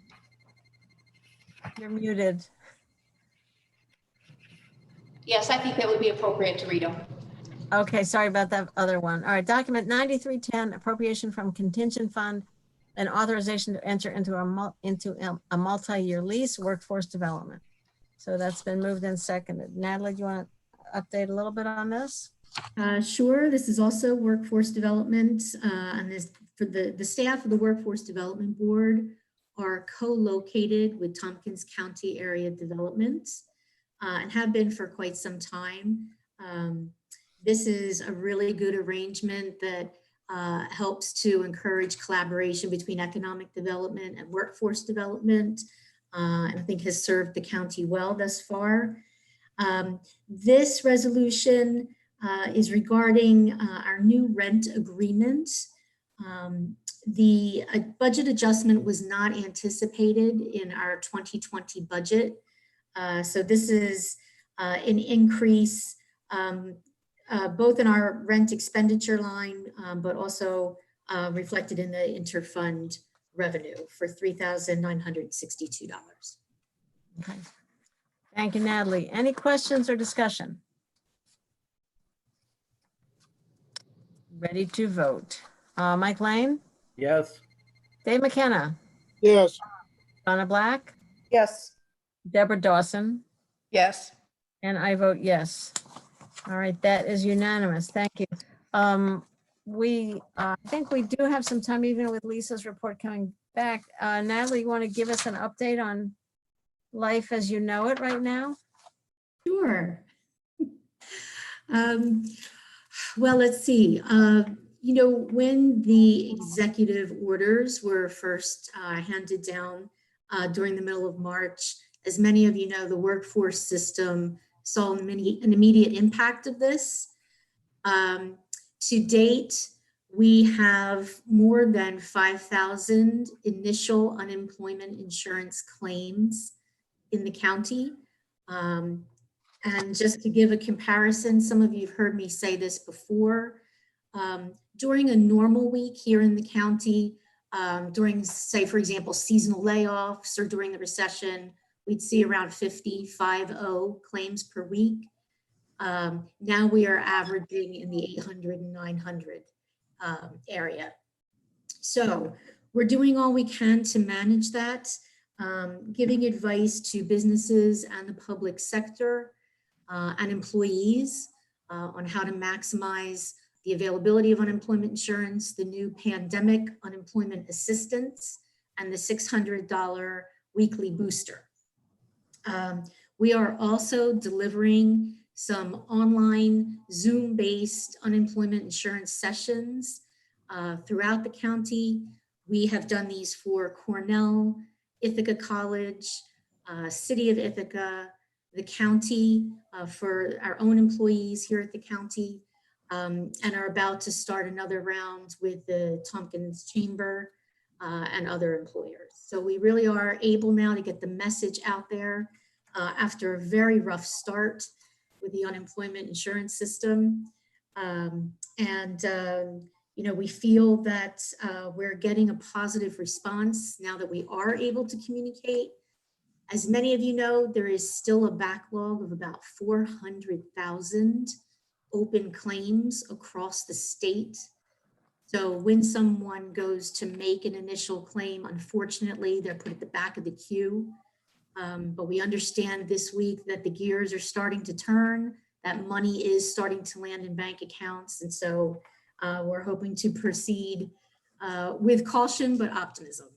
You're muted. Yes, I think that would be appropriate to read them. Okay, sorry about that other one. All right, document 9310, appropriation from contingent fund and authorization to enter into a multi-year lease, workforce development. So that's been moved and seconded. Natalie, do you want to update a little bit on this? Sure. This is also workforce development, and this for the staff of the Workforce Development Board are co-located with Tompkins County Area Development and have been for quite some time. This is a really good arrangement that helps to encourage collaboration between economic development and workforce development, and I think has served the county well thus far. This resolution is regarding our new rent agreement. The budget adjustment was not anticipated in our 2020 budget. So this is an increase both in our rent expenditure line, but also reflected in the interfund revenue for $3,962. Okay. Thank you, Natalie. Any questions or discussion? Ready to vote. Mike Lane, Yes, Dave McKenna, Yes. Donna Black, Yes. Deborah Dawson, Yes. and I vote yes. All right, that is unanimous. Thank you. I think we do have some time, even with Lisa's report coming back. Natalie, you want to give us an update on life as you know it right now? Sure. Well, let's see. You know, when the executive orders were first handed down during the middle of March, as many of you know, the workforce system saw an immediate impact of this. To date, we have more than 5,000 initial unemployment insurance claims in the county. And just to give a comparison, some of you have heard me say this before. During a normal week here in the county, during, say, for example, seasonal layoffs or during the recession, we'd see around 50 claims per week. Now we are averaging in the 800 and 900 area. So we're doing all we can to manage that, giving advice to businesses and the public sector and employees on how to maximize the availability of unemployment insurance, the new pandemic unemployment assistance, and the $600 weekly booster. We are also delivering some online Zoom-based unemployment insurance sessions throughout the county. We have done these for Cornell, Ithaca College, City of Ithaca, the county for our own employees here at the county, and are about to start another round with the Tompkins Chamber and other employers. So we really are able now to get the message out there after a very rough start with the unemployment insurance system. You know, we feel that we're getting a positive response now that we are able to communicate. As many of you know, there is still a backlog of about 400,000 open claims across the state. So when someone goes to make an initial claim, unfortunately, they're put at the back of the queue. But we understand this week that the gears are starting to turn, that money is starting to land in bank accounts. And so we're hoping to proceed with caution, but optimism.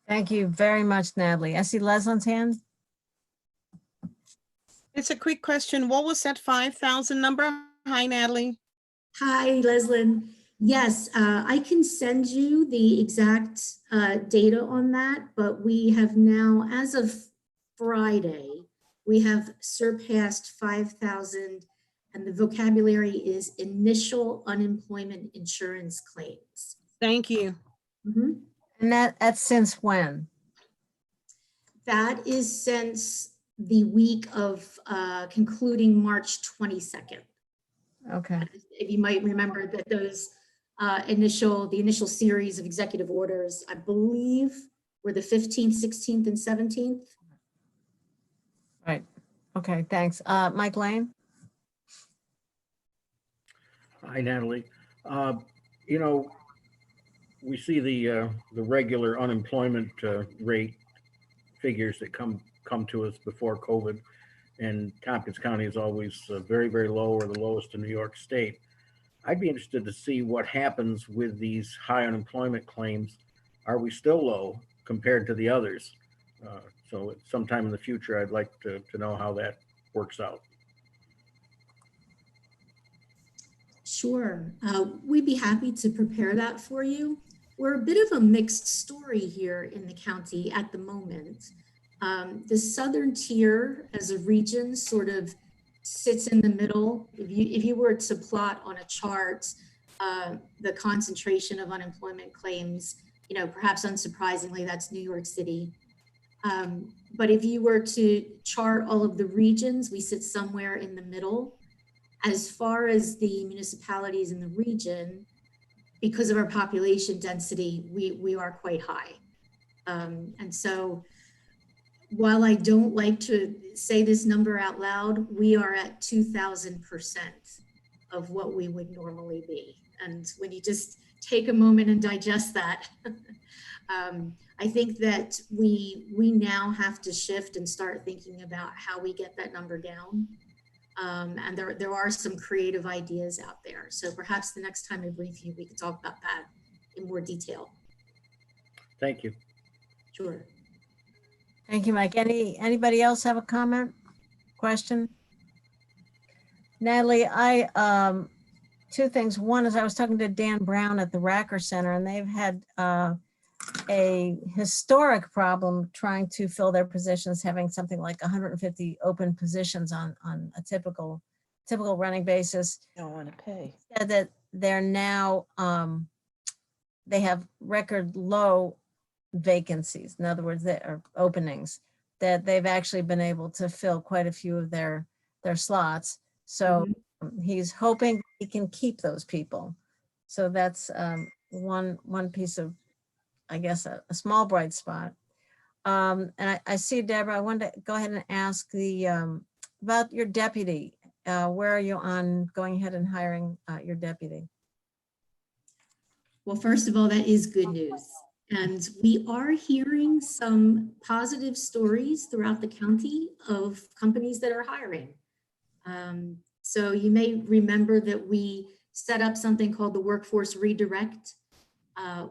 Thank you very much, Natalie. I see Leslie's hand. It's a quick question. What was that 5,000 number? Hi, Natalie. Hi, Leslie. Yes, I can send you the exact data on that, but we have now, as of Friday, we have surpassed 5,000, and the vocabulary is initial unemployment insurance claims. Thank you. Mm-hmm. And that's since when? That is since the week of concluding March 22nd. Okay. If you might remember that those the initial series of executive orders, I believe, were the 15th, 16th, and 17th. Right. Okay, thanks. Mike Lane? hi Natalie. You know, we see the regular unemployment rate figures that come to us before COVID, and Tompkins County is always very, very low, or the lowest in New York State. I'd be interested to see what happens with these high unemployment claims. Are we still low compared to the others? So sometime in the future, I'd like to know how that works out. Sure. We'd be happy to prepare that for you. We're a bit of a mixed story here in the county at the moment. The southern tier as a region sort of sits in the middle. If you were to plot on a chart the concentration of unemployment claims, perhaps unsurprisingly, that's New York City. But if you were to chart all of the regions, we sit somewhere in the middle. As far as the municipalities in the region, because of our population density, we are quite high. And so while I don't like to say this number out loud, we are at 2,000% of what we would normally be. And when you just take a moment and digest that, I think that we now have to shift and start thinking about how we get that number down. And there are some creative ideas out there. So perhaps the next time I brief you, we could talk about that in more detail. Thank you. Sure. Thank you, Mike. Anybody else have a comment, question? Natalie, two things. One is I was talking to Dan Brown at the Racker Center, and they've had a historic problem trying to fill their positions, having something like 150 open positions on a typical running basis. Don't want to pay. Said that they're now, they have record low vacancies. In other words, there are openings that they've actually been able to fill quite a few of their slots. So he's hoping he can keep those people. So that's one piece of, I guess, a small bright spot. And I see, Deborah, I wanted to go ahead and ask about your deputy. Where are you on going ahead and hiring your deputy? Well, first of all, that is good news. And we are hearing some positive stories throughout the county of companies that are hiring. So you may remember that we set up something called the Workforce Redirect,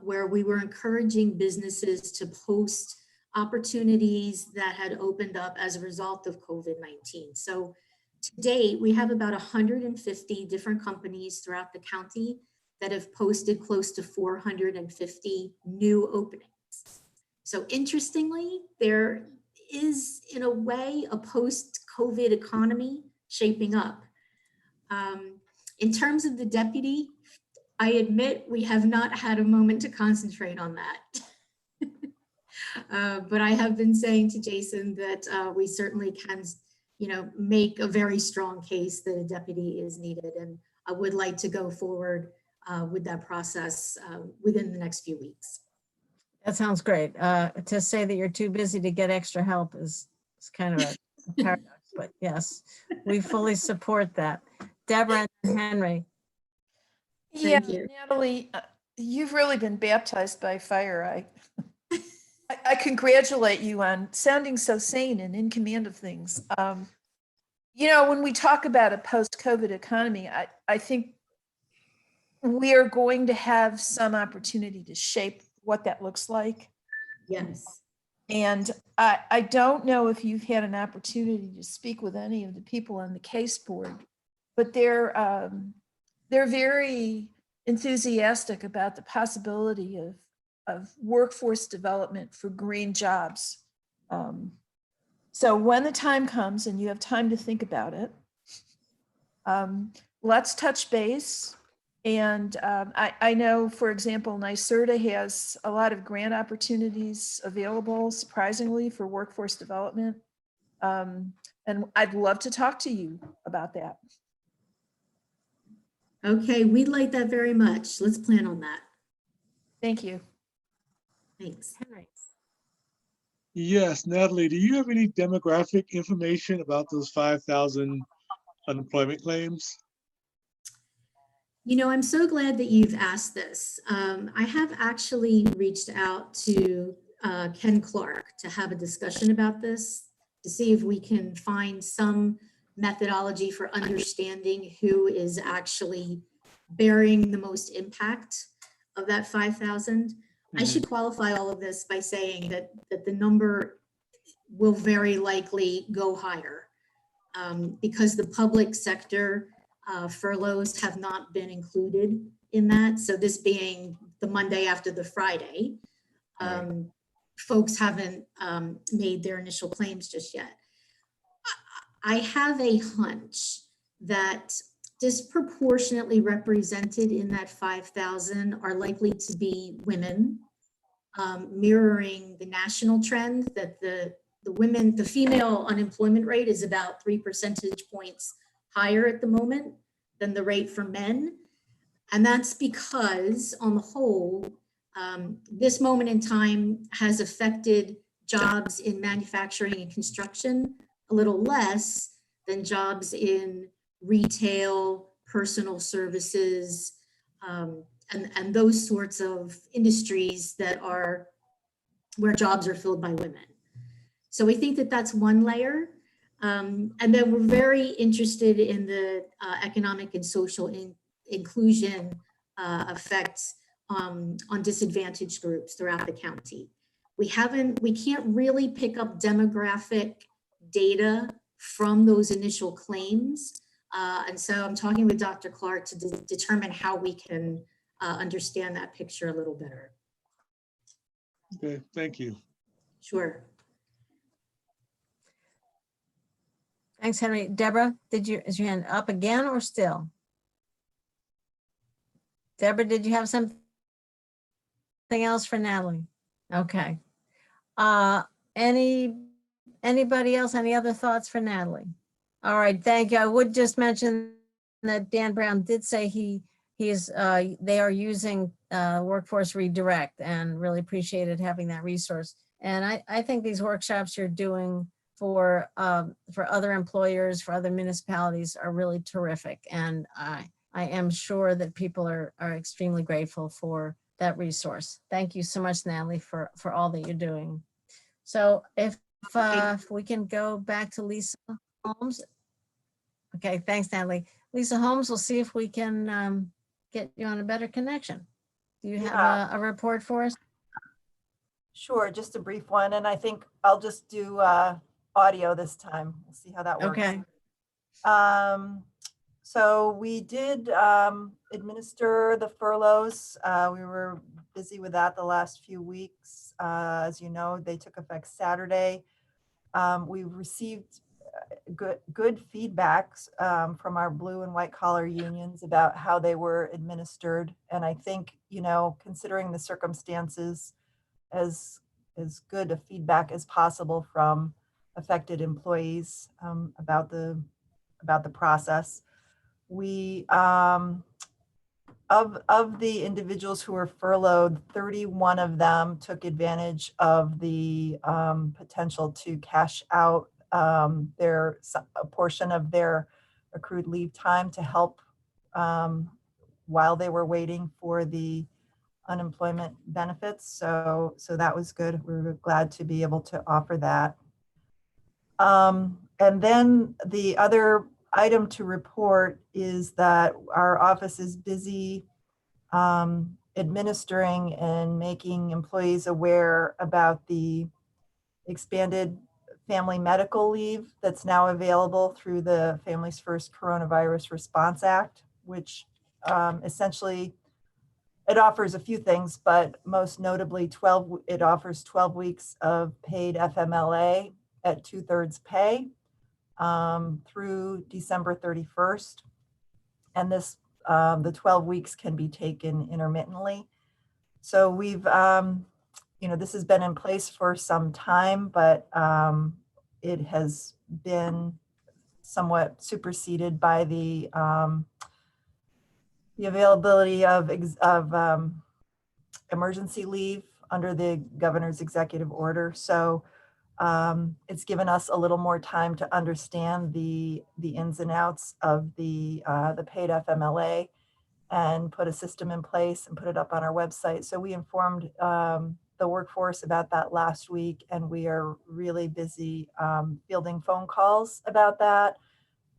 where we were encouraging businesses to post opportunities that had opened up as a result of COVID-19. So to date, we have about 150 different companies throughout the county that have posted close to 450 new openings. So interestingly, there is, in a way, a post-COVID economy shaping up. In terms of the deputy, I admit we have not had a moment to concentrate on that. But I have been saying to Jason that we certainly can, make a very strong case that a deputy is needed. And I would like to go forward with that process within the next few weeks. That sounds great. To say that you're too busy to get extra help is kind of a paradox, but yes, we fully support that. Deborah and Henry. Yeah, Thank you. Natalie, you've really been baptized by fire. I congratulate you on sounding so sane and in command of things. When we talk about a post-COVID economy, I think we are going to have some opportunity to shape what that looks like. Yes. And I don't know if you've had an opportunity to speak with any of the people on the case board, but they're very enthusiastic about the possibility of workforce development for green jobs. So when the time comes and you have time to think about it, let's touch base. And I know, for example, NYSERDA has a lot of grant opportunities available, surprisingly, for workforce development. And I'd love to talk to you about that. Okay, we'd like that very much. Let's plan on that. Thank you. Thanks. Henry. Yes, Natalie, do you have any demographic information about those 5,000 unemployment claims? I'm so glad that you've asked this. I have actually reached out to Ken Clark to have a discussion about this, to see if we can find some methodology for understanding who is actually bearing the most impact of that 5,000. I should qualify all of this by saying that the number will very likely go higher because the public sector furloughs have not been included in that. So this being the Monday after the Friday, folks haven't made their initial claims just yet. I have a hunch that disproportionately represented in that 5,000 are likely to be women, mirroring the national trend that the female unemployment rate is about 3 percentage points higher at the moment than the rate for men. And that's because on the whole, this moment in time has affected jobs in manufacturing and construction a little less than jobs in retail, personal services, and those sorts of industries that are where jobs are filled by women. So we think that that's one layer. And then we're very interested in the economic and social inclusion effects on disadvantaged groups throughout the county. We can't really pick up demographic data from those initial claims. And so I'm talking with Dr. Clark to determine how we can understand that picture a little better. Okay, thank you. Sure. Thanks, Henry. Deborah, is your hand up again or still? Deborah, did you have something else for Natalie? Okay. Anybody else, any other thoughts for Natalie? All right, thank you. I would just mention that Dan Brown did say they are using Workforce Redirect, and really appreciated having that resource. And I think these workshops you're doing for other employers, for other municipalities are really terrific. And I am sure that people are extremely grateful for that resource. Thank you so much, Natalie, for all that you're doing. So if we can go back to Lisa Holmes. Okay, thanks, Natalie. Lisa Holmes, we'll see if we can get you on a better connection. Do you have a report for us? Sure, just a brief one. And I think I'll just do audio this time. We'll see how that works. Okay. So we did administer the furloughs. We were busy with that the last few weeks. As you know, they took effect Saturday. We received good feedbacks from our blue and white collar unions about how they were administered. And I think, considering the circumstances, as good a feedback as possible from affected employees about the process. We of the individuals who were furloughed, 31 of them took advantage of the potential to cash out a portion of their accrued leave time to help while they were waiting for the unemployment benefits. So that was good. We were glad to be able to offer that. And then the other item to report is that our office is busy administering and making employees aware about the expanded family medical leave that's now available through the Families First Coronavirus Response Act, which essentially it offers a few things, but most notably it offers 12 weeks of paid FMLA at 2/3 pay through December 31st. And the 12 weeks can be taken intermittently. So we've, this has been in place for some time, but it has been somewhat superseded by the availability of emergency leave under the governor's executive order. So it's given us a little more time to understand the ins and outs of the paid FMLA and put a system in place and put it up on our website. So we informed the workforce about that last week, and we are really busy fielding phone calls about that,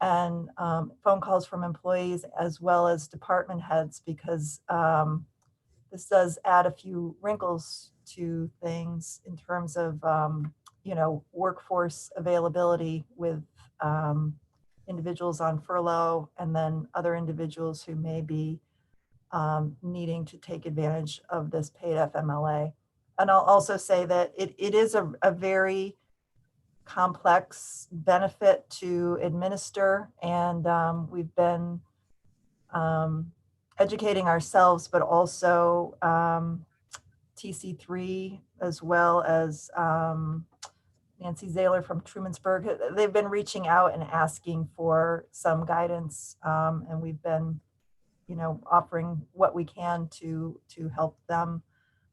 and phone calls from employees as well as department heads, because this does add a few wrinkles to things in terms of workforce availability with individuals on furlough, and then other individuals who may be needing to take advantage of this paid FMLA. And I'll also say that it is a very complex benefit to administer, and we've been educating ourselves, but also TC3, as well as Nancy Zahler from Trumansburg. They've been reaching out and asking for some guidance, and we've been, offering what we can to help them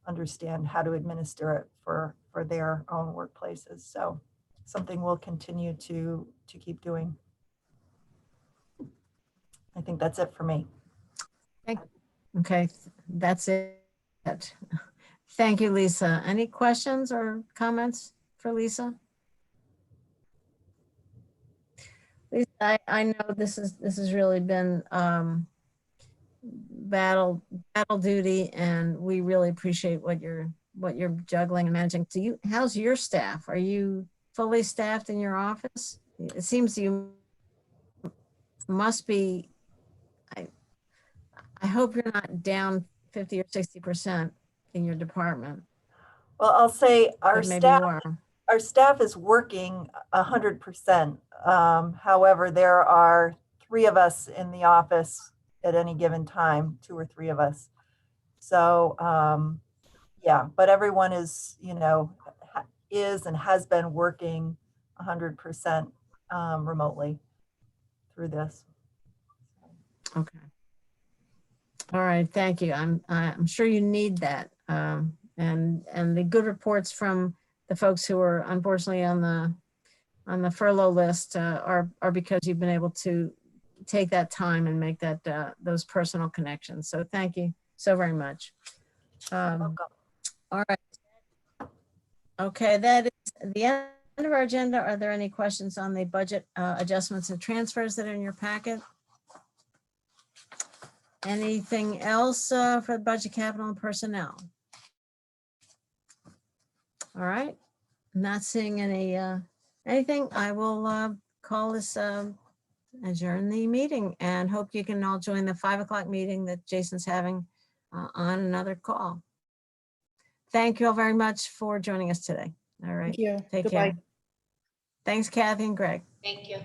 understand how to administer it for their own workplaces. So something we'll continue to keep doing. I think that's it for me. Okay, that's it. Thank you, Lisa. Any questions or comments for Lisa? Lisa, I know this has really been battle duty, and we really appreciate what you're juggling and managing. How's your staff? Are you fully staffed in your office? It seems you must be. I hope you're not down 50 or 60% in your department. Well, I'll say our But maybe you staff, are. our staff is working 100%. However, there are 3 of us in the office at any given time, 2 or 3 of us. So, yeah, but everyone is, is and has been working 100% remotely through this. Okay. All right, thank you. I'm sure you need that. And the good reports from the folks who are unfortunately on the furlough list are because you've been able to take that time and make those personal connections. So thank you so very much. All right. Okay, that is the end of our agenda. Are there any questions on the budget adjustments and transfers that are in your packet? Anything else for the budget, capital, and personnel? All right, not seeing anything. I will call this adjourn the meeting, and hope you can all join the 5 o'clock meeting that Jason's having on another call. Thank you all very much for joining us today. All right. Thank you. Take Goodbye. care. Thanks, Kathy and Greg. Thank you.